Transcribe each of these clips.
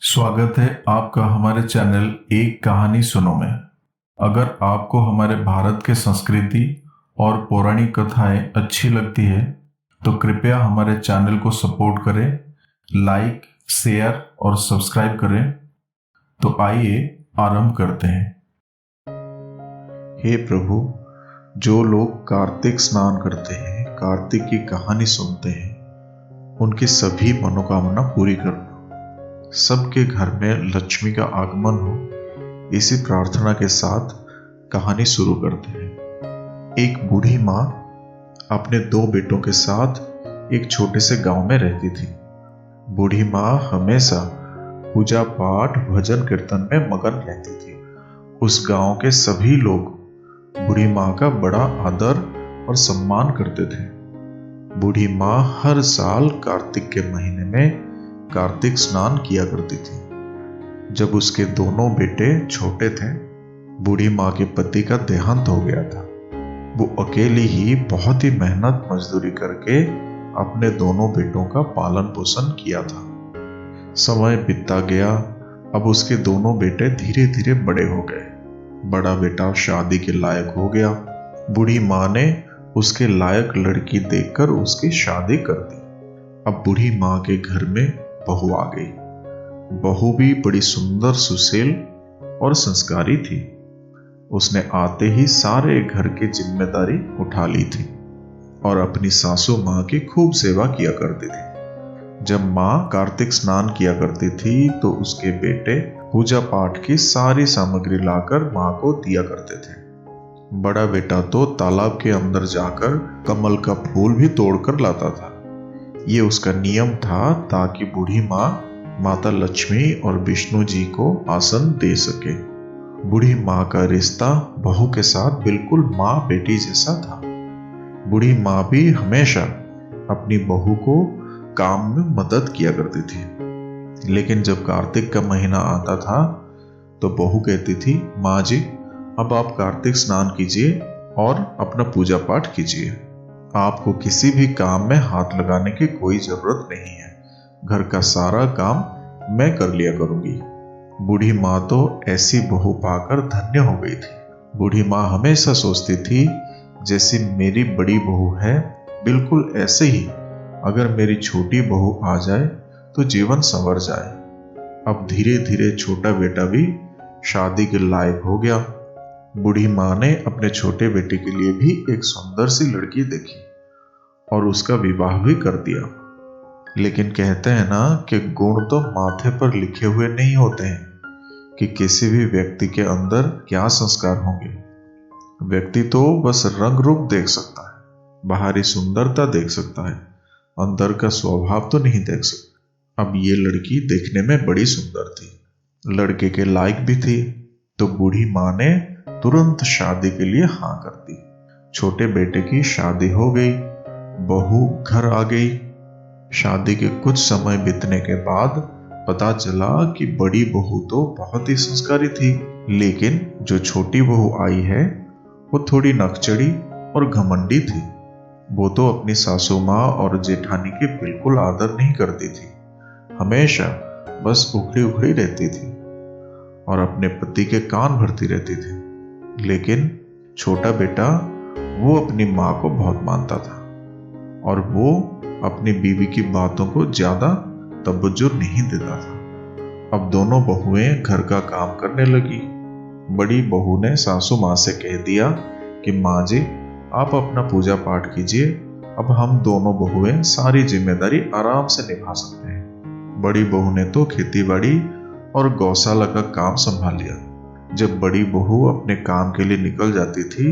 स्वागत है आपका हमारे चैनल एक कहानी सुनो में। अगर आपको हमारे भारत के संस्कृति और पौराणिक कथाएं अच्छी लगती है तो कृपया हमारे चैनल को सपोर्ट करें, लाइक, शेयर और सब्सक्राइब करें। तो आइए आरंभ करते हैं। हे प्रभु, जो लोग कार्तिक स्नान करते हैं, कार्तिक की कहानी सुनते हैं, उनकी सभी मनोकामना पूरी करना, सबके घर में लक्ष्मी का आगमन हो, इसी प्रार्थना के साथ कहानी शुरू करते हैं। एक बूढ़ी माँ अपने 2 बेटों के साथ एक छोटे से गांव में रहती थी। बूढ़ी माँ हमेशा पूजा पाठ भजन कीर्तन में मगन रहती थी। उस गांव के सभी लोग बूढ़ी माँ का बड़ा आदर और सम्मान करते थे। बूढ़ी माँ हर साल कार्तिक के महीने में कार्तिक स्नान किया करती थी। जब उसके दोनों बेटे छोटे थे, बूढ़ी माँ के पति का देहांत हो गया था। वो अकेली ही बहुत ही मेहनत मजदूरी करके अपने दोनों बेटों का पालन पोषण किया था। समय बीतता गया। अब उसके दोनों बेटे धीरे धीरे बड़े हो गए। बड़ा बेटा शादी के लायक हो गया। बूढ़ी माँ ने उसके लायक लड़की देखकर उसकी शादी कर दी। अब बूढ़ी माँ के घर में बहू आ गई। बहू भी बड़ी सुंदर, सुशील और संस्कारी थी। उसने आते ही सारे घर की जिम्मेदारी उठा ली थी और अपनी सासू माँ की खूब सेवा किया करती थी। जब माँ कार्तिक स्नान किया करती थी तो उसके बेटे पूजा पाठ की सारी सामग्री लाकर माँ को दिया करते थे। बड़ा बेटा तो तालाब के अंदर जाकर कमल का फूल भी तोड़कर लाता था। ये उसका नियम था ताकि बूढ़ी माँ माता लक्ष्मी और विष्णु जी को आसन दे सके। बूढ़ी माँ का रिश्ता बहू के साथ बिल्कुल माँ बेटी जैसा था। बूढ़ी माँ भी हमेशा अपनी बहू को काम में मदद किया करती थी। लेकिन जब कार्तिक का महीना आता था तो बहू कहती थी, माँ जी, अब आप कार्तिक स्नान कीजिए और अपना पूजा पाठ कीजिए। आपको किसी भी काम में हाथ लगाने की कोई जरूरत नहीं है। घर का सारा काम मैं कर लिया करूंगी। बूढ़ी माँ तो ऐसी बहू पाकर धन्य हो गई थी। बूढ़ी माँ हमेशा सोचती थी, जैसी मेरी बड़ी बहू है, बिल्कुल ऐसे ही अगर मेरी छोटी बहू आ जाए तो जीवन संवर जाए। अब धीरे धीरे छोटा बेटा भी शादी के लायक हो गया। बूढ़ी माँ ने अपने छोटे बेटे के लिए भी एक सुंदर सी लड़की देखी और उसका विवाह भी कर दिया। लेकिन कहते हैं ना कि गुण तो माथे पर लिखे हुए नहीं होते हैं कि किसी भी व्यक्ति के अंदर क्या संस्कार होंगे। व्यक्ति तो बस रंग रूप देख सकता है, बाहरी सुंदरता देख सकता है, अंदर का स्वभाव तो नहीं देख सकता। अब ये लड़की देखने में बड़ी सुंदर थी, लड़के के लायक भी थी, तो बूढ़ी माँ ने तुरंत शादी के लिए हाँ कर दी। छोटे बेटे की शादी हो गई, बहू घर आ गई। शादी के कुछ समय बीतने के बाद पता चला कि बड़ी बहू तो बहुत ही संस्कारी थी, लेकिन जो छोटी बहू आई है वो थोड़ी नकचड़ी और घमंडी थी। वो तो अपनी सासू माँ और जेठानी के बिल्कुल आदर नहीं करती थी, हमेशा बस उखड़ी उखड़ी रहती थी और अपने पति के कान भरती रहती थी। लेकिन छोटा बेटा वो अपनी माँ को बहुत मानता था और वो अपनी बीवी की बातों को ज्यादा तवज्जो नहीं देता था। अब दोनों बहुएं घर का काम करने लगी। बड़ी बहू ने सासू माँ से कह दिया कि माँ जी, आप अपना पूजा पाठ कीजिए, अब हम दोनों बहुएं सारी जिम्मेदारी आराम से निभा सकते हैं। बड़ी बहू ने तो खेतीबाड़ी और गौशाला का काम संभाल लिया। जब बड़ी बहू अपने काम के लिए निकल जाती थी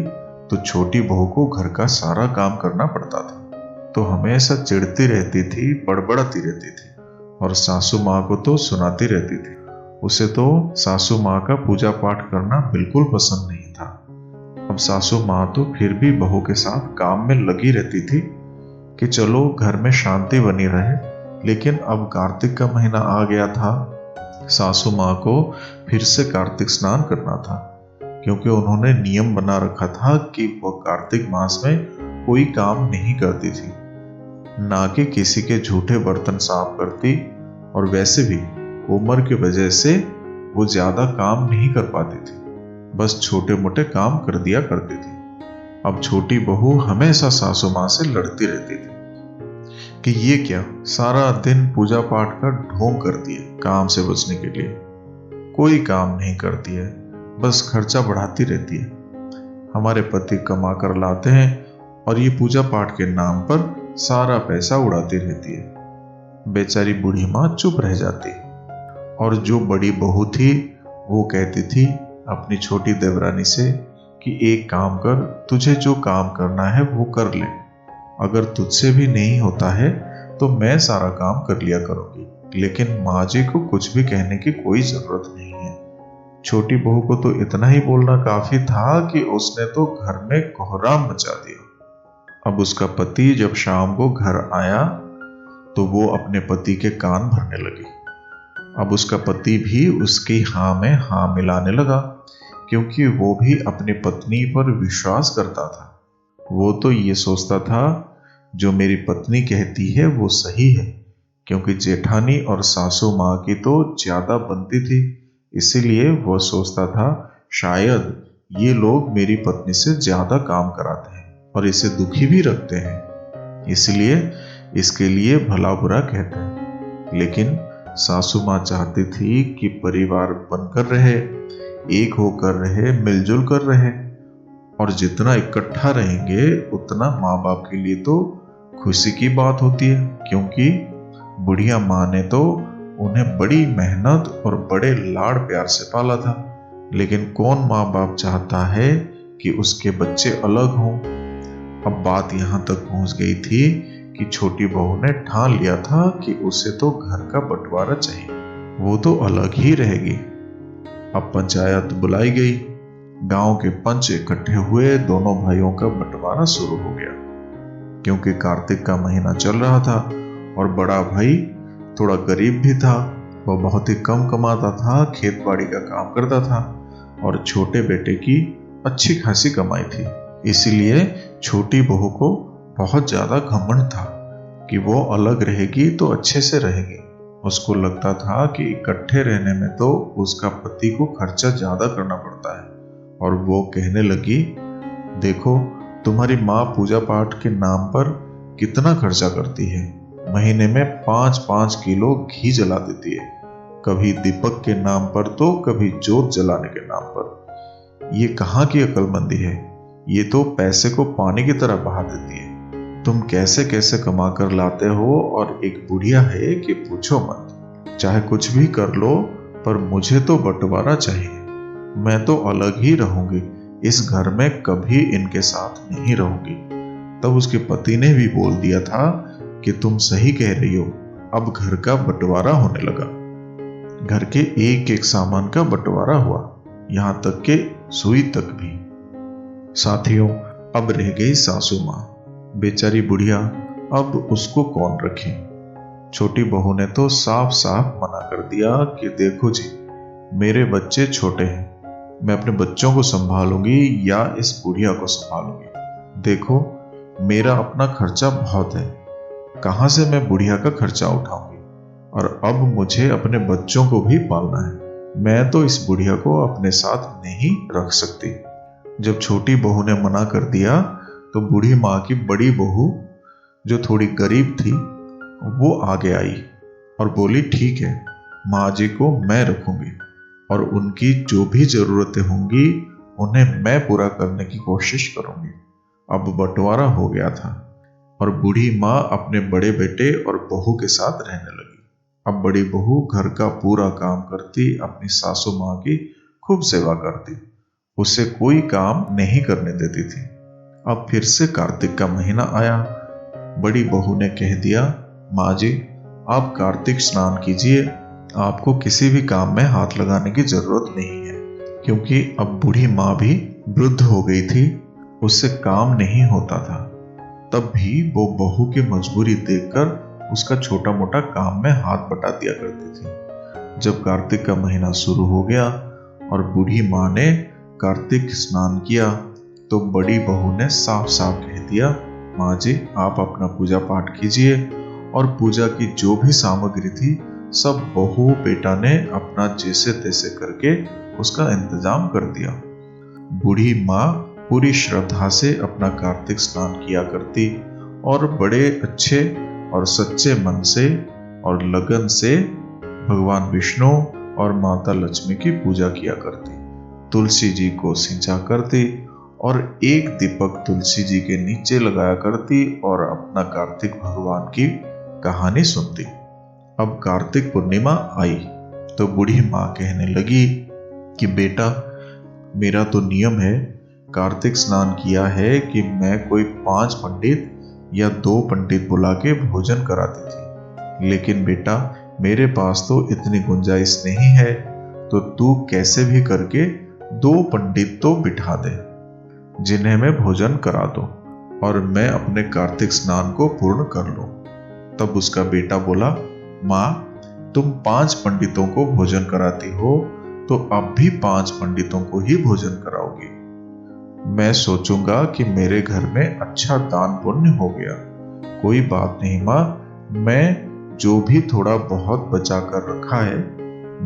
तो छोटी बहू को घर का सारा काम करना पड़ता था, तो हमेशा चिढ़ती रहती थी, बड़बड़ाती रहती थी और सासू माँ को तो सुनाती रहती थी। उसे तो सासू माँ का पूजा पाठ करना बिल्कुल पसंद नहीं था। अब सासू माँ तो फिर भी बहू के साथ काम में लगी रहती थी कि चलो घर में शांति बनी रहे। लेकिन अब कार्तिक का महीना आ गया था। सासू माँ को फिर से कार्तिक स्नान करना था, क्योंकि उन्होंने नियम बना रखा था कि वह कार्तिक मास में कोई काम नहीं करती थी, ना कि किसी के झूठे बर्तन साफ करती, और वैसे भी उम्र की वजह से वो ज्यादा काम नहीं कर पाती थी, बस छोटे मोटे काम कर दिया करती थी। अब छोटी बहू हमेशा सासू माँ से लड़ती रहती थी कि ये क्या, सारा दिन पूजा पाठ का ढोंग करती है काम से बचने के लिए, कोई काम नहीं करती है, बस खर्चा बढ़ाती रहती है। हमारे पति कमा कर लाते हैं और ये पूजा पाठ के नाम पर सारा पैसा उड़ाती रहती है। बेचारी बूढ़ी माँ चुप रह जाती और जो बड़ी बहू थी वो कहती थी अपनी छोटी देवरानी से कि एक काम कर, तुझे जो काम करना है वो कर ले, अगर तुझसे भी नहीं होता है तो मैं सारा काम कर लिया करूंगी, लेकिन माँ जी को कुछ भी कहने की कोई जरूरत नहीं है। छोटी बहू को तो इतना ही बोलना काफी था कि उसने तो घर में कोहराम मचा दिया। अब उसका पति जब शाम को घर आया तो वो अपने पति के कान भरने लगी। अब उसका पति भी उसकी हाँ में हाँ मिलाने लगा, क्योंकि वो भी अपनी पत्नी पर विश्वास करता था। वो तो ये सोचता था जो मेरी पत्नी कहती है वो सही है, क्योंकि जेठानी और सासू माँ की तो ज्यादा बनती थी, इसीलिए वो सोचता था शायद ये लोग मेरी पत्नी से ज्यादा काम कराते हैं और इसे दुखी भी रखते हैं, इसलिए इसके लिए भला बुरा कहते हैं। लेकिन सासू माँ चाहती थी कि परिवार बनकर रहे, एक होकर रहे, मिलजुल कर रहे, और जितना इकट्ठा रहेंगे उतना माँ बाप के लिए तो खुशी की बात होती है, क्योंकि बुढ़िया माँ ने तो उन्हें बड़ी मेहनत और बड़े लाड़ प्यार से पाला था। लेकिन कौन माँ बाप चाहता है कि उसके बच्चे अलग हों। अब बात यहाँ तक पहुँच गई थी कि छोटी बहू ने ठान लिया था कि उसे तो घर का बंटवारा चाहिए, वो तो अलग ही रहेगी। अब पंचायत बुलाई गई, गांव के पंच इकट्ठे हुए, दोनों भाइयों का बंटवारा शुरू हो गया। क्योंकि कार्तिक का महीना चल रहा था और बड़ा भाई थोड़ा गरीब भी था, वह बहुत ही कम कमाता था, खेत बाड़ी का काम करता था, और छोटे बेटे की अच्छी खासी कमाई थी। इसीलिए छोटी बहू को बहुत ज्यादा घमंड था कि वो अलग रहेगी तो अच्छे से रहेगी। उसको लगता था कि इकट्ठे रहने में तो उसका पति को खर्चा ज्यादा करना पड़ता है, और वो कहने लगी, देखो तुम्हारी माँ पूजा पाठ के नाम पर कितना खर्चा करती है, महीने में 5-5 किलो घी जला देती है, कभी दीपक के नाम पर तो कभी जोत जलाने के नाम पर। ये कहाँ की अक्लमंदी है, ये तो पैसे को पानी की तरह बहा देती है। तुम कैसे कैसे कमा कर लाते हो, और एक बुढ़िया है कि पूछो मत, चाहे कुछ भी कर लो पर मुझे तो बंटवारा चाहिए, मैं तो अलग ही रहूंगी, इस घर में कभी इनके साथ नहीं रहूंगी। तब उसके पति ने भी बोल दिया था कि तुम सही कह रही हो। अब घर का बंटवारा होने लगा, घर के एक एक सामान का बंटवारा हुआ, यहां तक के सुई तक भी। साथियों, अब रह गई सासू माँ, बेचारी बुढ़िया, अब उसको कौन रखे। छोटी बहू ने तो साफ साफ मना कर दिया कि देखो जी, मेरे बच्चे छोटे हैं, मैं अपने बच्चों को संभालूंगी या इस बुढ़िया को संभालूंगी। देखो मेरा अपना खर्चा बहुत है, कहां से मैं बुढ़िया का खर्चा उठाऊंगी, और अब मुझे अपने बच्चों को भी पालना है, मैं तो इस बुढ़िया को अपने साथ नहीं रख सकती। जब छोटी बहू ने मना कर दिया तो बूढ़ी माँ की बड़ी बहू जो थोड़ी गरीब थी वो आगे आई और बोली, ठीक है, माँ जी को मैं रखूंगी और उनकी जो भी जरूरतें होंगी उन्हें मैं पूरा करने की कोशिश करूंगी। अब बंटवारा हो गया था और बूढ़ी माँ अपने बड़े बेटे और बहू के साथ रहने लगी। अब बड़ी बहू घर का पूरा काम करती, अपनी सासू माँ की खूब सेवा करती, उसे कोई काम नहीं करने देती थी। अब फिर से कार्तिक का महीना आया। बड़ी बहू ने कह दिया, माँ जी आप कार्तिक स्नान कीजिए, आपको किसी भी काम में हाथ लगाने की जरूरत नहीं है, क्योंकि अब बूढ़ी माँ भी वृद्ध हो गई थी, उससे काम नहीं होता था। तब भी वो बहू की मजबूरी देखकर उसका छोटा मोटा काम में हाथ बटा दिया करती थी। जब कार्तिक का महीना शुरू हो गया और बूढ़ी माँ ने कार्तिक स्नान किया तो बड़ी बहू ने साफ साफ कह दिया, माँ जी आप अपना पूजा पाठ कीजिए और पूजा की जो भी सामग्री थी सब बहू बेटा ने अपना जैसे तैसे करके उसका इंतजाम कर दिया। बूढ़ी माँ पूरी श्रद्धा से अपना कार्तिक स्नान किया करती और बड़े अच्छे और सच्चे मन से और लगन से भगवान विष्णु और माता लक्ष्मी की पूजा किया करती। तुलसी जी को सिंचा करती और एक दीपक तुलसी जी के नीचे लगाया करती और अपना कार्तिक भगवान की कहानी सुनती। अब कार्तिक पूर्णिमा आई तो बूढ़ी माँ कहने लगी कि बेटा, मेरा तो नियम है, कार्तिक स्नान किया है कि मैं कोई 5 पंडित या 2 पंडित बुला के भोजन कराती थी, लेकिन बेटा मेरे पास तो इतनी गुंजाइश नहीं है, तो तू कैसे भी करके 2 पंडित तो बिठा दे जिन्हें मैं भोजन करा दूं और मैं अपने कार्तिक स्नान को पूर्ण कर लूं। तब उसका बेटा बोला, माँ तुम 5 पंडितों को भोजन कराती हो तो अब भी 5 पंडितों को ही भोजन कराओगी। मैं सोचूंगा कि मेरे घर में अच्छा दान पुण्य हो गया। कोई बात नहीं माँ, मैं जो भी थोड़ा बहुत बचा कर रखा है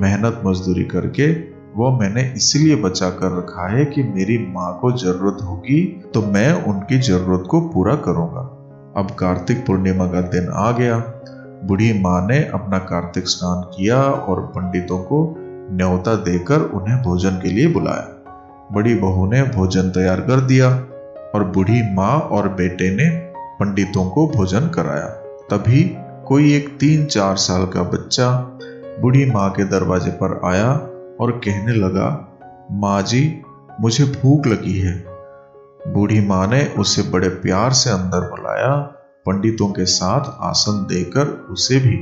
मेहनत मजदूरी करके, वो मैंने इसलिए बचा कर रखा है कि मेरी माँ को जरूरत होगी तो मैं उनकी जरूरत को पूरा करूंगा। अब कार्तिक पूर्णिमा का दिन आ गया। बूढ़ी माँ ने अपना कार्तिक स्नान किया और पंडितों को न्योता देकर उन्हें भोजन के लिए बुलाया। बड़ी बहू ने भोजन तैयार कर दिया और बूढ़ी माँ और बेटे ने पंडितों को भोजन कराया। तभी कोई एक 3-4 साल का बच्चा बूढ़ी माँ के दरवाजे पर आया और कहने लगा, माँ जी मुझे भूख लगी है। बूढ़ी माँ ने उसे बड़े प्यार से अंदर बुलाया, पंडितों के साथ आसन देकर उसे भी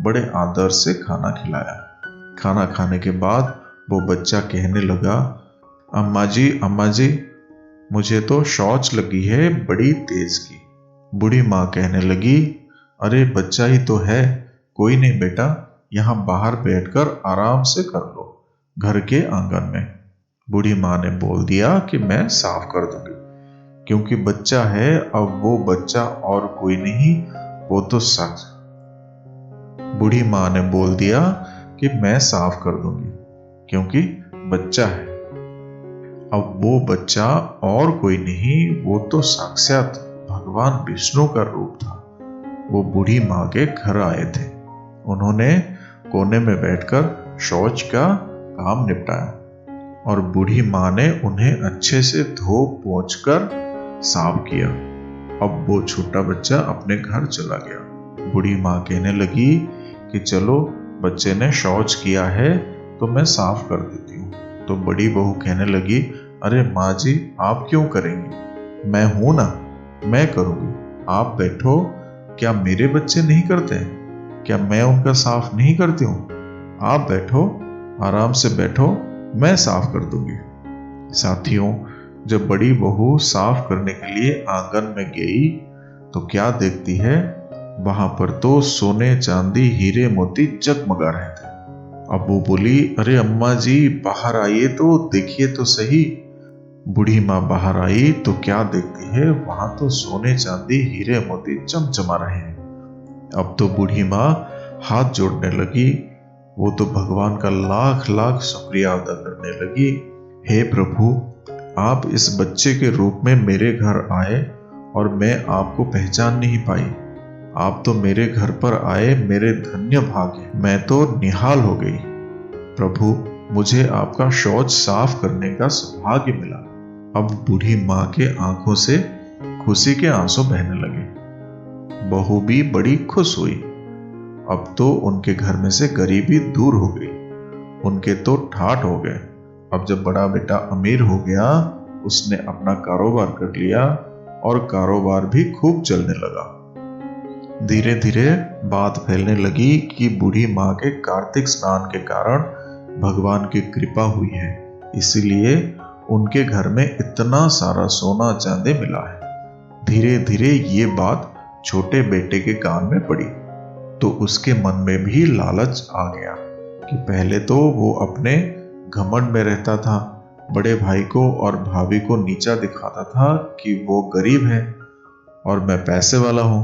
बड़े आदर से खाना खिलाया। खाना खाने के बाद वो बच्चा कहने लगा, अम्मा जी मुझे तो शौच लगी है बड़ी तेज की। बूढ़ी माँ कहने लगी, अरे बच्चा ही तो है, कोई नहीं बेटा, यहाँ बाहर बैठकर आराम से कर लो, घर के आंगन में। बूढ़ी माँ ने बोल दिया कि मैं साफ कर दूंगी, क्योंकि बच्चा है, अब वो बच्चा और कोई नहीं, वो तो सच। बूढ़ी माँ ने बोल दिया कि मैं साफ कर दूंगी, क्योंकि बच्चा है। अब वो बच्चा और कोई नहीं, वो तो साक्षात भगवान विष्णु का रूप था। वो बूढ़ी माँ के घर आए थे। उन्होंने कोने में बैठकर शौच का काम निपटाया और बूढ़ी माँ ने उन्हें अच्छे से धो पोंछ कर साफ किया। अब वो छोटा बच्चा अपने घर चला गया। बूढ़ी माँ कहने लगी कि चलो, बच्चे ने शौच किया है तो मैं साफ कर देती हूँ। तो बड़ी बहू कहने लगी, अरे माँ जी आप क्यों करेंगी, मैं हूं ना, मैं करूंगी, आप बैठो। क्या मेरे बच्चे नहीं करते हैं? क्या मैं उनका साफ नहीं करती हूँ? आप बैठो, आराम से बैठो, मैं साफ कर दूंगी। साथियों, जब बड़ी बहू साफ करने के लिए आंगन में गई तो क्या देखती है, वहां पर तो सोने चांदी हीरे मोती जगमगा रहे थे। अब वो बोली, अरे अम्मा जी बाहर आइए तो देखिए तो सही। बूढ़ी माँ बाहर आई तो क्या देखती है, वहां तो सोने चांदी हीरे मोती चमचमा रहे हैं। अब तो बूढ़ी माँ हाथ जोड़ने लगी। वो तो भगवान का लाख लाख शुक्रिया अदा करने लगी। हे प्रभु, आप इस बच्चे के रूप में मेरे घर आए और मैं आपको पहचान नहीं पाई। आप तो मेरे घर पर आए, मेरे धन्य भाग्य, मैं तो निहाल हो गई। प्रभु, मुझे आपका शौच साफ करने का सौभाग्य मिला। अब बूढ़ी माँ के आंखों से खुशी के आंसू बहने लगे। बहू भी बड़ी खुश हुई। अब तो उनके घर में से गरीबी दूर हो गई। उनके तो ठाठ हो गए। अब जब बड़ा बेटा अमीर हो गया, उसने अपना कारोबार कर लिया और कारोबार भी खूब चलने लगा। धीरे धीरे बात फैलने लगी कि बूढ़ी माँ के कार्तिक स्नान के कारण भगवान की कृपा हुई है, इसीलिए उनके घर में इतना सारा सोना चांदी मिला है। धीरे धीरे ये बात छोटे बेटे के कान में पड़ी तो उसके मन में भी लालच आ गया कि पहले तो वो अपने घमंड में रहता था, बड़े भाई को और भाभी को नीचा दिखाता था कि वो गरीब है और मैं पैसे वाला हूं।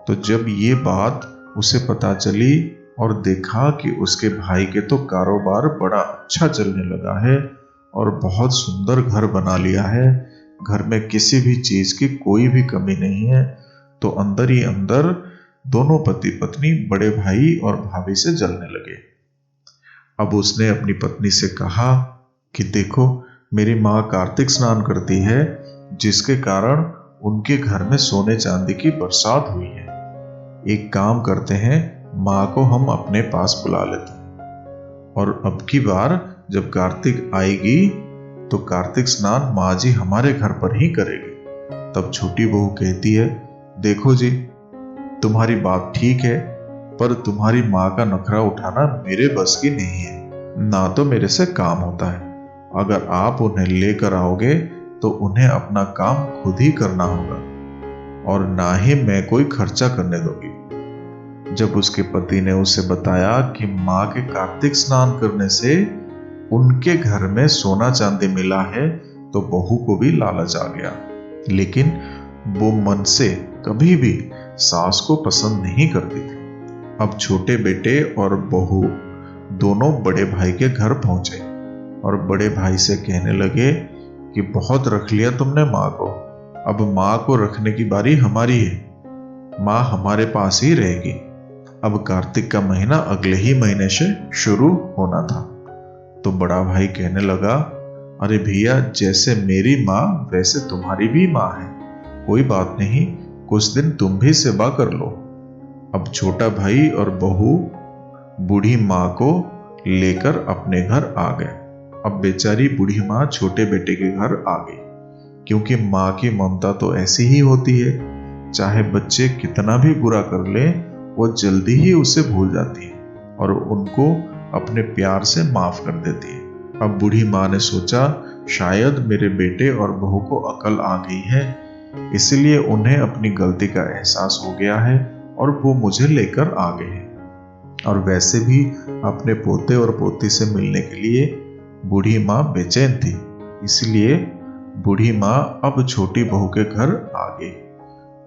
तो जब ये बात उसे पता चली और देखा कि उसके भाई के तो कारोबार बड़ा अच्छा चलने लगा है और बहुत सुंदर घर बना लिया है, घर में किसी भी चीज की कोई भी कमी नहीं है, तो अंदर ही अंदर दोनों पति पत्नी बड़े भाई और भाभी से जलने लगे। अब उसने अपनी पत्नी से कहा कि देखो, मेरी माँ कार्तिक स्नान करती है, जिसके कारण उनके घर में सोने चांदी की बरसात हुई है। एक काम करते हैं, माँ को हम अपने पास बुला लेते हैं और अब की बार जब कार्तिक आएगी तो कार्तिक स्नान माँ जी हमारे घर पर ही करेगी। तब छोटी बहू कहती है, देखो जी, तुम्हारी बात ठीक है, पर तुम्हारी माँ का नखरा उठाना मेरे बस की नहीं है, ना तो मेरे से काम होता है। अगर आप उन्हें लेकर आओगे तो उन्हें अपना काम खुद ही करना होगा और ना ही मैं कोई खर्चा करने दूंगी। जब उसके पति ने उसे बताया कि माँ के कार्तिक स्नान करने से उनके घर में सोना चांदी मिला है, तो बहू को भी लालच आ गया, लेकिन वो मन से कभी भी सास को पसंद नहीं करती थी। अब छोटे बेटे और बहू दोनों बड़े भाई के घर पहुंचे और बड़े भाई से कहने लगे कि बहुत रख लिया तुमने माँ को, अब माँ को रखने की बारी हमारी है, माँ हमारे पास ही रहेगी। अब कार्तिक का महीना अगले ही महीने से शुरू होना था। तो बड़ा भाई कहने लगा, अरे भैया, जैसे मेरी माँ वैसे तुम्हारी भी माँ है, कोई बात नहीं, कुछ दिन तुम भी सेवा कर लो। अब छोटा भाई और बहू बूढ़ी माँ को लेकर अपने घर आ गए। अब बेचारी बूढ़ी माँ छोटे बेटे के घर आ गई, क्योंकि माँ की ममता तो ऐसी ही होती है, चाहे बच्चे कितना भी बुरा कर ले, वो जल्दी ही उसे भूल जाती है और उनको अपने प्यार से माफ कर देती है। अब बूढ़ी माँ ने सोचा, शायद मेरे बेटे और बहू को अकल आ गई है, इसलिए उन्हें अपनी गलती का एहसास हो गया है और वो मुझे लेकर आ गए हैं। और वैसे भी अपने पोते और पोती से मिलने के लिए बूढ़ी माँ बेचैन थी, इसलिए बूढ़ी माँ अब छोटी बहू के घर आ गई।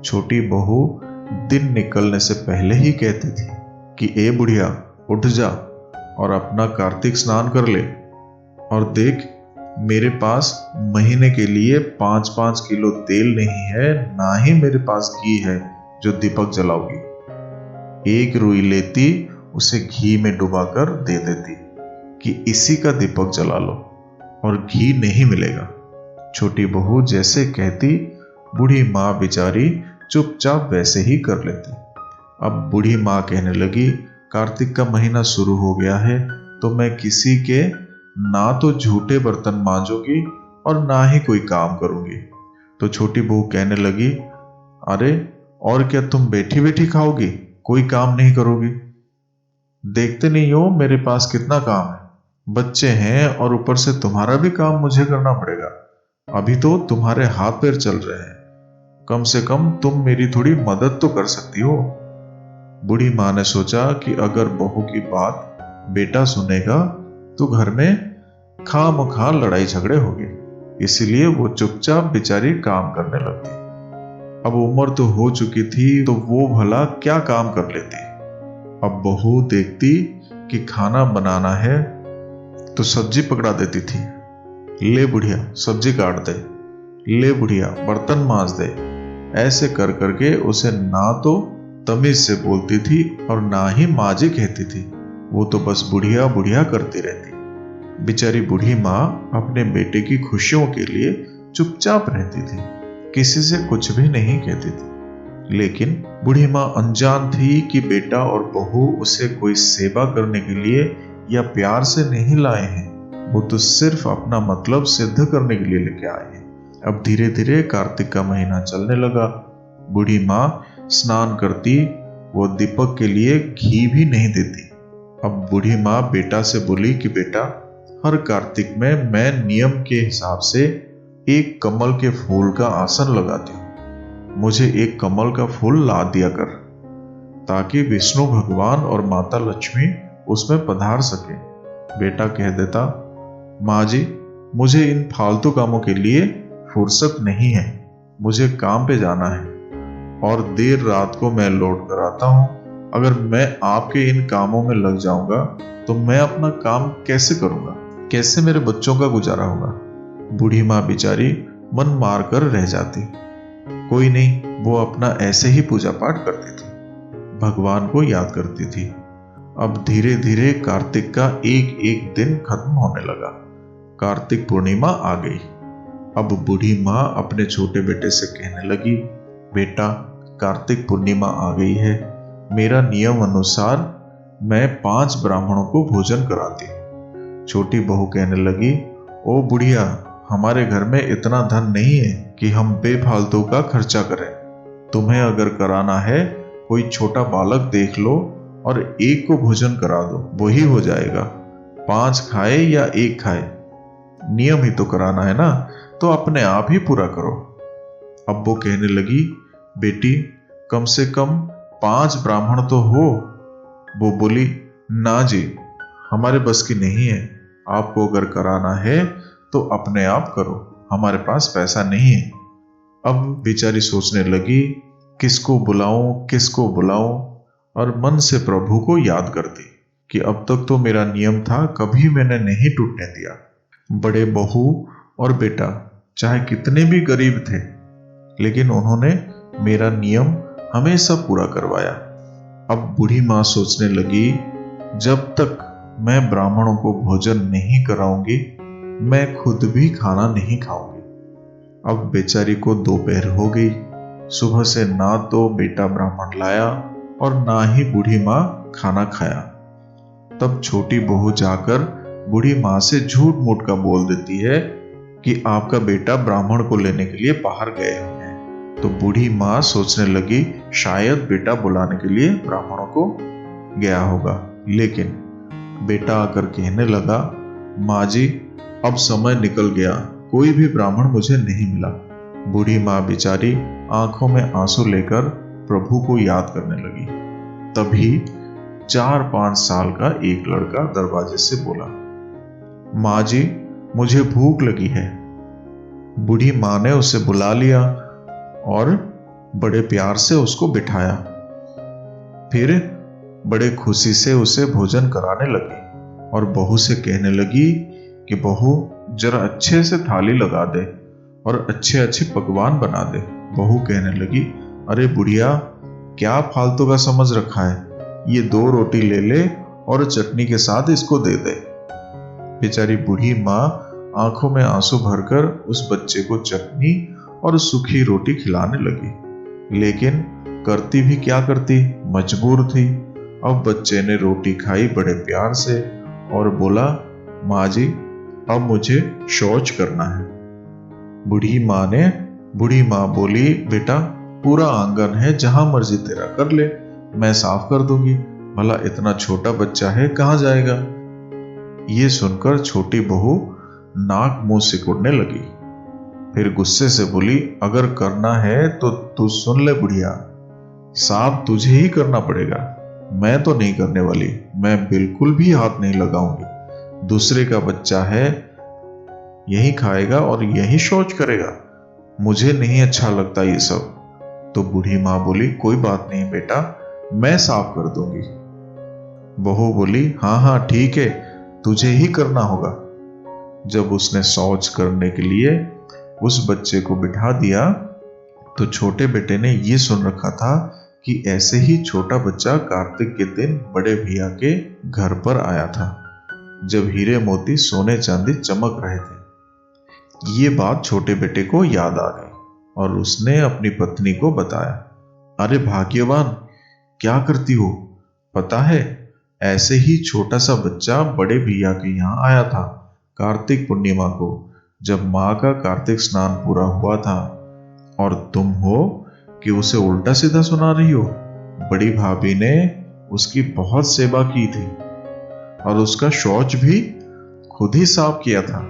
छोटी बहू दिन निकलने से पहले ही कहती थी कि ए बुढ़िया, उठ जा और अपना कार्तिक स्नान कर ले, और देख, मेरे पास महीने के लिए 5-5 किलो तेल नहीं है, ना ही मेरे पास घी है जो दीपक जलाओगी। एक रुई लेती, उसे घी में डुबाकर दे देती कि इसी का दीपक जला लो, और घी नहीं मिलेगा। छोटी बहू जैसे कहती, बूढ़ी माँ बेचारी चुपचाप वैसे ही कर लेती। अब बूढ़ी माँ कहने लगी, कार्तिक का महीना शुरू हो गया है, तो मैं किसी के ना तो झूठे बर्तन मांजूंगी और ना ही कोई काम करूंगी। तो छोटी बहू कहने लगी, अरे और क्या, तुम बैठी बैठी खाओगी, कोई काम नहीं करोगी? देखते नहीं हो मेरे पास कितना काम है, बच्चे हैं और ऊपर से तुम्हारा भी काम मुझे करना पड़ेगा। अभी तो तुम्हारे हाथ पैर चल रहे हैं, कम से कम तुम मेरी थोड़ी मदद तो कर सकती हो। बूढ़ी माँ ने सोचा कि अगर बहू की बात बेटा सुनेगा तो घर में खामखा लड़ाई झगड़े होंगे, इसलिए वो चुपचाप बेचारी काम करने लगती। अब उम्र तो हो चुकी थी, तो वो भला क्या काम कर लेती। अब बहू देखती कि खाना बनाना है तो सब्जी पकड़ा देती थी, ले बुढ़िया सब्जी काट दे, ले बुढ़िया बर्तन मांज दे। ऐसे कर करके उसे ना तो तमीज से बोलती थी और ना ही माँ जी कहती थी, वो तो बस बुढ़िया बुढ़िया करती रहती। बेचारी बूढ़ी माँ अपने बेटे की खुशियों के लिए चुपचाप रहती थी, किसी से कुछ भी नहीं कहती थी। लेकिन बूढ़ी माँ अनजान थी कि बेटा और बहू उसे कोई सेवा करने के लिए या प्यार से नहीं लाए हैं, वो तो सिर्फ अपना मतलब सिद्ध करने के लिए लेके आए हैं। अब धीरे धीरे कार्तिक का महीना चलने लगा। बूढ़ी माँ स्नान करती, वो दीपक के लिए घी भी नहीं देती। अब बूढ़ी माँ बेटा से बोली कि बेटा, हर कार्तिक में मैं नियम के हिसाब से एक कमल के फूल का आसन लगाती हूँ, मुझे एक कमल का फूल ला दिया कर, ताकि विष्णु भगवान और माता लक्ष्मी उसमें पधार सके। बेटा कह देता, माँ जी, मुझे इन फालतू कामों के लिए फुर्सत नहीं है, मुझे काम पे जाना है और देर रात को मैं लौट कर आता हूँ अगर मैं आपके इन कामों में लग जाऊंगा तो मैं अपना काम कैसे करूंगा? कैसे मेरे बच्चों का गुजारा होगा? बूढ़ी माँ बेचारी मन मार कर रह जाती। कोई नहीं, वो अपना ऐसे ही पूजा पाठ करती थी, भगवान को याद करती थी। अब धीरे धीरे कार्तिक का एक एक दिन खत्म होने लगा। कार्तिक पूर्णिमा आ गई। अब बूढ़ी माँ अपने छोटे बेटे से कहने लगी, बेटा, कार्तिक पूर्णिमा आ गई है। मेरा नियम अनुसार मैं 5 ब्राह्मणों को भोजन कराती। छोटी बहू कहने लगी, ओ बुढ़िया, हमारे घर में इतना धन नहीं है कि हम बेफालतू का खर्चा करें। तुम्हें अगर कराना है, कोई छोटा बालक देख लो और एक को भोजन करा दो, वही हो जाएगा। 5 खाए या 1 खाए, नियम ही तो कराना है ना, तो अपने आप ही पूरा करो। अब वो कहने लगी, बेटी, कम से कम 5 ब्राह्मण तो हो। वो बोली, ना जी, हमारे बस की नहीं है। आपको अगर कराना है तो अपने आप करो, हमारे पास पैसा नहीं है। अब बेचारी सोचने लगी, किसको बुलाऊं, किसको बुलाऊं, और मन से प्रभु को याद करती कि अब तक तो मेरा नियम था, कभी मैंने नहीं टूटने दिया। बड़े बहू और बेटा चाहे कितने भी गरीब थे, लेकिन उन्होंने मेरा नियम हमेशा पूरा करवाया। अब बूढ़ी माँ सोचने लगी, जब तक मैं ब्राह्मणों को भोजन नहीं कराऊंगी, मैं खुद भी खाना नहीं खाऊंगी। अब बेचारी को दोपहर हो गई। सुबह से ना तो बेटा ब्राह्मण लाया और ना ही बूढ़ी माँ खाना खाया। तब छोटी बहू जाकर बूढ़ी माँ से झूठ मूठ का बोल देती है कि आपका बेटा ब्राह्मण को लेने के लिए बाहर गए हुए हैं। तो बूढ़ी माँ सोचने लगी, शायद बेटा बुलाने के लिए ब्राह्मणों को गया होगा। लेकिन बेटा आकर कहने लगा, माँ जी, अब समय निकल गया, कोई भी ब्राह्मण मुझे नहीं मिला। बूढ़ी माँ बेचारी आंखों में आंसू लेकर प्रभु को याद करने लगी। तभी 4-5 साल का एक लड़का दरवाजे से बोला, माँ जी, मुझे भूख लगी है। बूढ़ी माँ ने उसे बुला लिया और बड़े प्यार से उसको बिठाया। फिर बड़े खुशी से उसे भोजन कराने लगी और बहू से कहने लगी कि बहू, जरा अच्छे से थाली लगा दे और अच्छे अच्छे पकवान बना दे। बहू कहने लगी, अरे बुढ़िया, क्या फालतू का समझ रखा है, ये 2 रोटी ले ले और चटनी के साथ इसको दे दे। बेचारी बूढ़ी माँ आंखों में आंसू भरकर उस बच्चे को चटनी और सूखी रोटी खिलाने लगी। लेकिन करती भी क्या करती, मजबूर थी। अब बच्चे ने रोटी खाई बड़े प्यार से और बोला, माँ जी, अब मुझे शौच करना है। बूढ़ी माँ बोली, बेटा, पूरा आंगन है, जहां मर्जी तेरा कर ले, मैं साफ कर दूंगी। भला इतना छोटा बच्चा है, कहां जाएगा? ये सुनकर छोटी बहू नाक मुंह सिकुड़ने लगी। फिर गुस्से से बोली, अगर करना है तो तू सुन ले बुढ़िया, साफ तुझे ही करना पड़ेगा, मैं तो नहीं करने वाली। मैं बिल्कुल भी हाथ नहीं लगाऊंगी। दूसरे का बच्चा है, यही खाएगा और यही शौच करेगा, मुझे नहीं अच्छा लगता ये सब। तो बूढ़ी माँ बोली, कोई बात नहीं बेटा, मैं साफ कर दूंगी। बहू बोली, हाँ हाँ ठीक है, तुझे ही करना होगा। जब उसने शौच करने के लिए उस बच्चे को बिठा दिया, तो छोटे बेटे ने ये सुन रखा था कि ऐसे ही छोटा बच्चा कार्तिक के दिन बड़े भैया के घर पर आया था, जब हीरे मोती सोने चांदी चमक रहे थे। ये बात छोटे बेटे को याद आ गई और उसने अपनी पत्नी को बताया, अरे भाग्यवान, क्या करती हो? पता है, ऐसे ही छोटा सा बच्चा बड़े भैया के यहाँ आया था कार्तिक पूर्णिमा को, जब माँ का कार्तिक स्नान पूरा हुआ था, और तुम हो कि उसे उल्टा सीधा सुना रही हो। बड़ी भाभी ने उसकी बहुत सेवा की थी और उसका शौच भी खुद ही साफ किया था,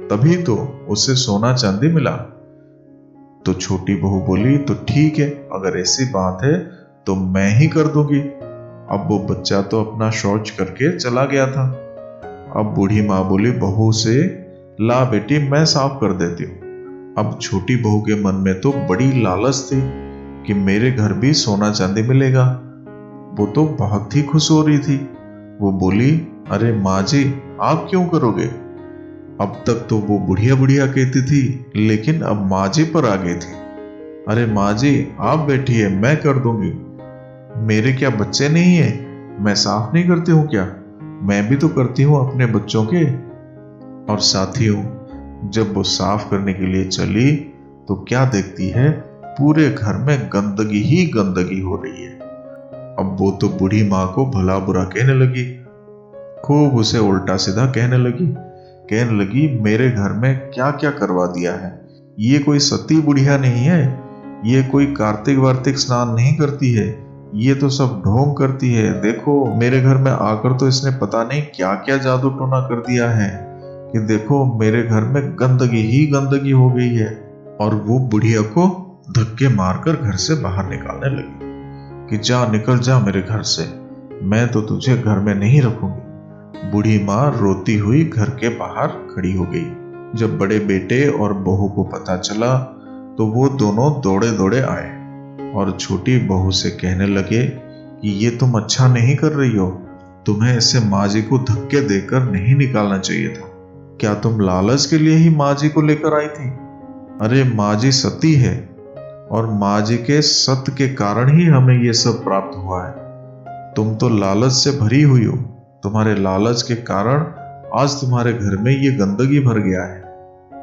तभी तो उसे सोना चांदी मिला। तो छोटी बहू बोली, तो ठीक है, अगर ऐसी बात है तो मैं ही कर दूंगी। अब वो बच्चा तो अपना शौच करके चला गया था। अब बूढ़ी माँ बोली बहू से, ला बेटी, मैं साफ कर देती हूँ। अब छोटी बहू के मन में तो बड़ी लालच थी कि मेरे घर भी सोना चांदी मिलेगा। वो तो बहुत ही खुश हो रही थी। वो बोली, अरे माँ जी, आप क्यों करोगे? अब तक तो वो बुढ़िया बुढ़िया कहती थी, लेकिन अब माँ जी पर आ गई थी। अरे माँ जी, आप बैठिए, मैं कर दूंगी। मेरे क्या बच्चे नहीं है? मैं साफ नहीं करती हूँ क्या? मैं भी तो करती हूँ अपने बच्चों के। और साथियों, जब वो साफ करने के लिए चली तो क्या देखती है, पूरे घर में गंदगी ही गंदगी हो रही है। अब वो तो बूढ़ी माँ को भला बुरा कहने लगी, खूब उसे उल्टा सीधा कहने लगी, मेरे घर में क्या क्या करवा दिया है। ये कोई सती बुढ़िया नहीं है, ये कोई कार्तिक वार्तिक स्नान नहीं करती है, ये तो सब ढोंग करती है। देखो, मेरे घर में आकर तो इसने पता नहीं क्या क्या जादू टोना कर दिया है कि देखो, मेरे घर में गंदगी ही गंदगी हो गई है। और वो बुढ़िया को धक्के मारकर घर से बाहर निकालने लगी कि जा, निकल जा मेरे घर से, मैं तो तुझे घर में नहीं रखूंगी। बूढ़ी माँ रोती हुई घर के बाहर खड़ी हो गई। जब बड़े बेटे और बहू को पता चला तो वो दोनों दौड़े दौड़े आए और छोटी बहू से कहने लगे कि ये तुम अच्छा नहीं कर रही हो, तुम्हें ऐसे माँ जी को धक्के देकर नहीं निकालना चाहिए था। क्या तुम लालच के लिए ही माँ जी को लेकर आई थी? अरे माँ जी सती है और माँ जी के सत्य के कारण ही हमें ये सब प्राप्त हुआ है। तुम तो लालच से भरी हुई हो, तुम्हारे लालच के कारण आज तुम्हारे घर में ये गंदगी भर गया है।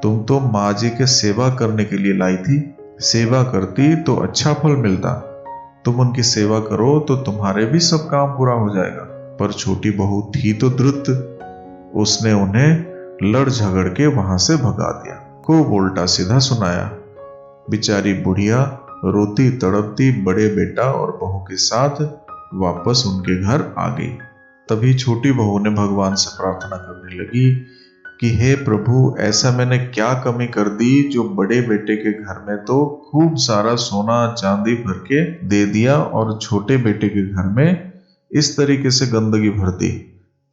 तुम तो माँ जी के सेवा करने के लिए लाई थी, सेवा करती तो अच्छा फल मिलता। तुम उनकी सेवा करो तो तुम्हारे भी सब काम पूरा हो जाएगा। पर छोटी बहू थी तो द्रुत, उसने उन्हें लड़ झगड़ के वहां से भगा दिया, खूब उल्टा सीधा सुनाया। बेचारी बुढ़िया रोती तड़पती बड़े बेटा और बहू के साथ वापस उनके घर आ गई। तभी छोटी बहू ने भगवान से प्रार्थना करने लगी कि हे प्रभु, ऐसा मैंने क्या कमी कर दी जो बड़े बेटे के घर में तो खूब सारा सोना चांदी भर के दे दिया और छोटे बेटे के घर में इस तरीके से गंदगी भर दी।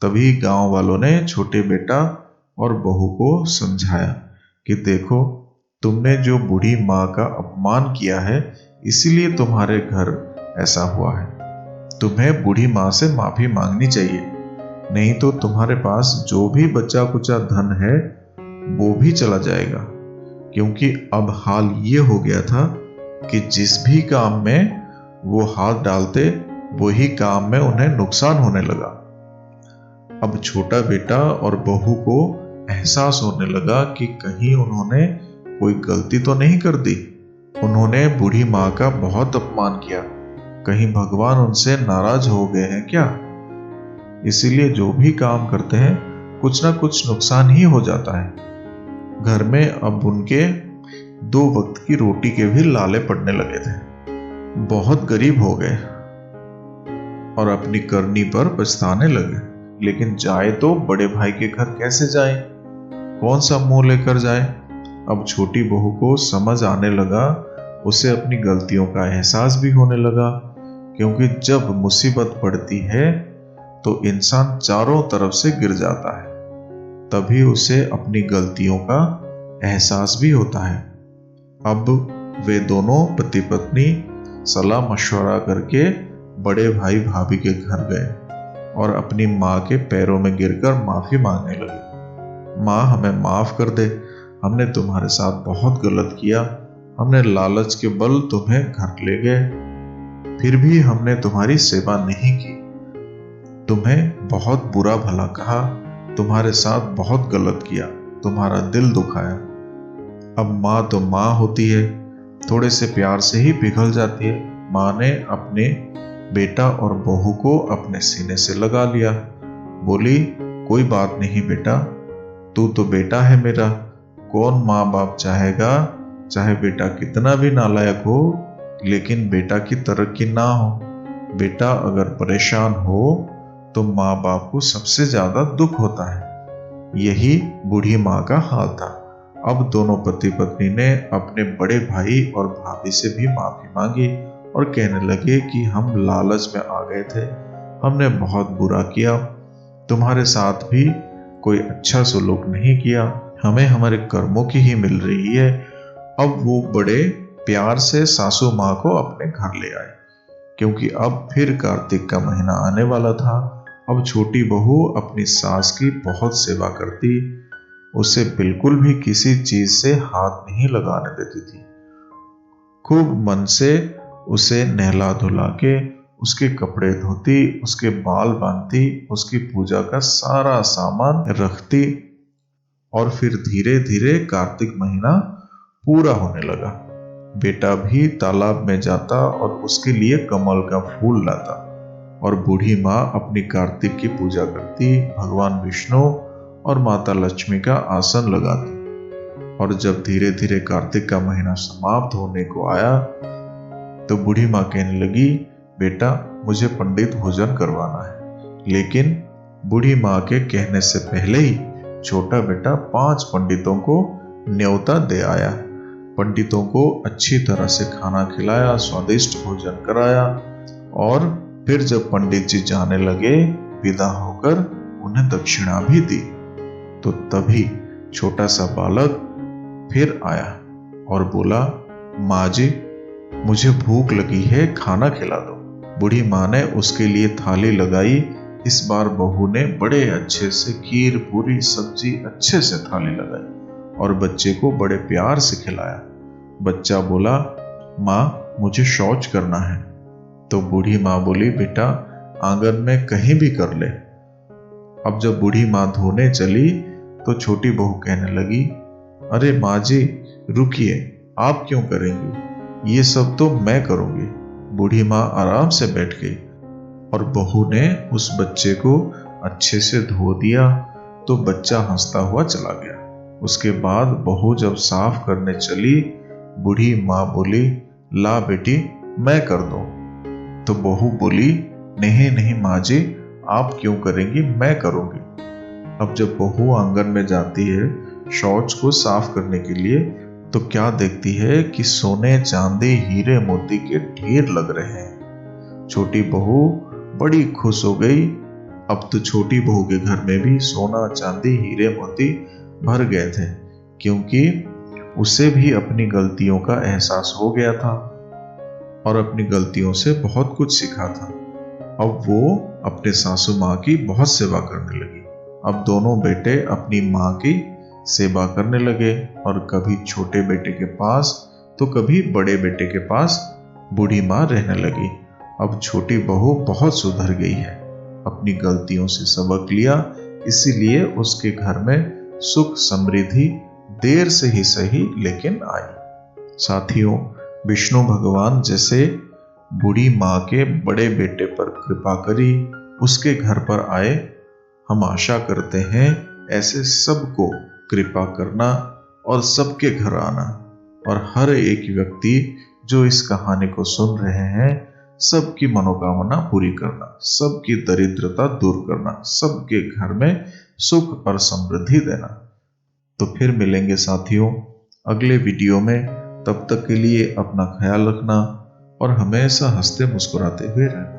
तभी गांव वालों ने छोटे बेटा और बहू को समझाया कि देखो, तुमने जो बूढ़ी माँ का अपमान किया है, इसीलिए तुम्हारे घर ऐसा हुआ है। तुम्हें बूढ़ी माँ से माफी मांगनी चाहिए, नहीं तो तुम्हारे पास जो भी बचा कुचा धन है वो भी चला जाएगा। क्योंकि अब हाल ये हो गया था कि जिस भी काम में वो हाथ डालते वही काम में उन्हें नुकसान होने लगा। अब छोटा बेटा और बहू को एहसास होने लगा कि कहीं उन्होंने कोई गलती तो नहीं कर दी। उन्होंने बूढ़ी माँ का बहुत अपमान किया, कहीं भगवान उनसे नाराज हो गए हैं क्या? इसीलिए जो भी काम करते हैं कुछ ना कुछ नुकसान ही हो जाता है। घर में अब उनके 2 वक्त की रोटी के भी लाले पड़ने लगे थे। बहुत गरीब हो गए और अपनी करनी पर पछताने लगे। लेकिन जाए तो बड़े भाई के घर कैसे जाए, कौन सा मुंह लेकर जाए? अब छोटी बहू को समझ आने लगा, उसे अपनी गलतियों का एहसास भी होने लगा। क्योंकि जब मुसीबत पड़ती है तो इंसान चारों तरफ से गिर जाता है, तभी उसे अपनी गलतियों का एहसास भी होता है। अब वे दोनों पति पत्नी सलाह मशवरा करके बड़े भाई भाभी के घर गए और अपनी माँ के पैरों में गिरकर माफी मांगने लगे। माँ, हमें माफ कर दे, हमने तुम्हारे साथ बहुत गलत किया। हमने लालच के बल तुम्हें घर ले गए, फिर भी हमने तुम्हारी सेवा नहीं की, तुम्हें बहुत बुरा भला कहा, तुम्हारे साथ बहुत गलत किया, तुम्हारा दिल दुखाया। अब माँ तो माँ होती है, थोड़े से प्यार से ही पिघल जाती है। माँ ने अपने बेटा और बहू को अपने सीने से लगा लिया, बोली, कोई बात नहीं बेटा, तू तो बेटा है मेरा। कौन माँ बाप चाहेगा, चाहे बेटा कितना भी नालायक हो, लेकिन बेटा की तरक्की ना हो। बेटा अगर परेशान हो तो माँ बाप को सबसे ज्यादा दुख होता है। यही बूढ़ी माँ का हाल था। अब दोनों पति पत्नी ने अपने बड़े भाई और भाभी से भी माफी मांगी और कहने लगे कि हम लालच में आ गए थे, हमने बहुत बुरा किया, तुम्हारे साथ भी कोई अच्छा सलूक नहीं किया, हमें हमारे कर्मों की ही मिल रही है। अब वो बड़े प्यार से सासू माँ को अपने घर ले आए, क्योंकि अब फिर कार्तिक का महीना आने वाला था। अब छोटी बहू अपनी सास की बहुत सेवा करती, उसे बिल्कुल भी किसी चीज से हाथ नहीं लगाने देती थी। खूब मन से उसे नहला धुला के उसके कपड़े धोती, उसके बाल बांधती, उसकी पूजा का सारा सामान रखती। और फिर धीरे धीरे कार्तिक महीना पूरा होने लगा। बेटा भी तालाब में जाता और उसके लिए कमल का फूल लाता, और बूढ़ी माँ अपनी कार्तिक की पूजा करती, भगवान विष्णु और माता लक्ष्मी का आसन लगाती। और जब धीरे धीरे कार्तिक का महीना समाप्त होने को आया तो बूढ़ी माँ कहने लगी, बेटा मुझे पंडित भोजन करवाना है। लेकिन बूढ़ी माँ के कहने से पहले ही छोटा बेटा 5 पंडितों को न्योता दे आया। पंडितों को अच्छी तरह से खाना खिलाया, स्वादिष्ट भोजन कराया, और फिर जब पंडित जी जाने लगे विदा होकर उन्हें दक्षिणा भी दी। तो तभी छोटा सा बालक फिर आया और बोला, माँ जी मुझे भूख लगी है, खाना खिला दो। बूढ़ी माँ ने उसके लिए थाली लगाई। इस बार बहू ने बड़े अच्छे से खीर पूरी सब्जी अच्छे से थाली लगाई और बच्चे को बड़े प्यार से खिलाया। बच्चा बोला, माँ मुझे शौच करना है। तो बूढ़ी माँ बोली, बेटा आंगन में कहीं भी कर ले। अब जब बूढ़ी माँ धोने चली तो छोटी बहू कहने लगी, अरे माँ जी रुकिए, आप क्यों करेंगी, ये सब तो मैं करूंगी। बूढ़ी माँ आराम से बैठ गई और बहू ने उस बच्चे को अच्छे से धो दिया तो बच्चा हंसता हुआ चला गया। उसके बाद बहू जब साफ करने चली, बूढ़ी माँ बोली, ला बेटी मैं कर दूं। तो बहू बोली, नहीं नहीं माँ जी आप क्यों करेंगी, मैं करूंगी। अब जब बहू आंगन में जाती है शौच को साफ करने के लिए तो क्या देखती है कि सोने चांदी हीरे मोती के ढेर लग रहे हैं। छोटी बहू बड़ी खुश हो गई। अब तो छोटी बहू के घर में भी सोना चांदी हीरे मोती भर गए थे, क्योंकि उसे भी अपनी गलतियों का एहसास हो गया था और अपनी गलतियों से बहुत कुछ सीखा था। अब वो अपने सासू माँ की बहुत सेवा करने लगी। अब दोनों बेटे अपनी माँ की सेवा करने लगे और कभी छोटे बेटे के पास तो कभी बड़े बेटे के पास बूढ़ी माँ रहने लगी। अब छोटी बहू बहुत सुधर गई है, अपनी गलतियों से सबक लिया, इसीलिए उसके घर में सुख समृद्धि देर से ही सही लेकिन आई। साथियों, विष्णु भगवान जैसे बूढ़ी माँ के बड़े बेटे पर कृपा करी, उसके घर पर आए, हम आशा करते हैं ऐसे सबको कृपा करना और सबके घर आना, और हर एक व्यक्ति जो इस कहानी को सुन रहे हैं सबकी मनोकामना पूरी करना, सबकी दरिद्रता दूर करना, सबके घर में सुख और समृद्धि देना। तो फिर मिलेंगे साथियों अगले वीडियो में। तब तक के लिए अपना ख्याल रखना और हमेशा हंसते मुस्कुराते हुए रहना।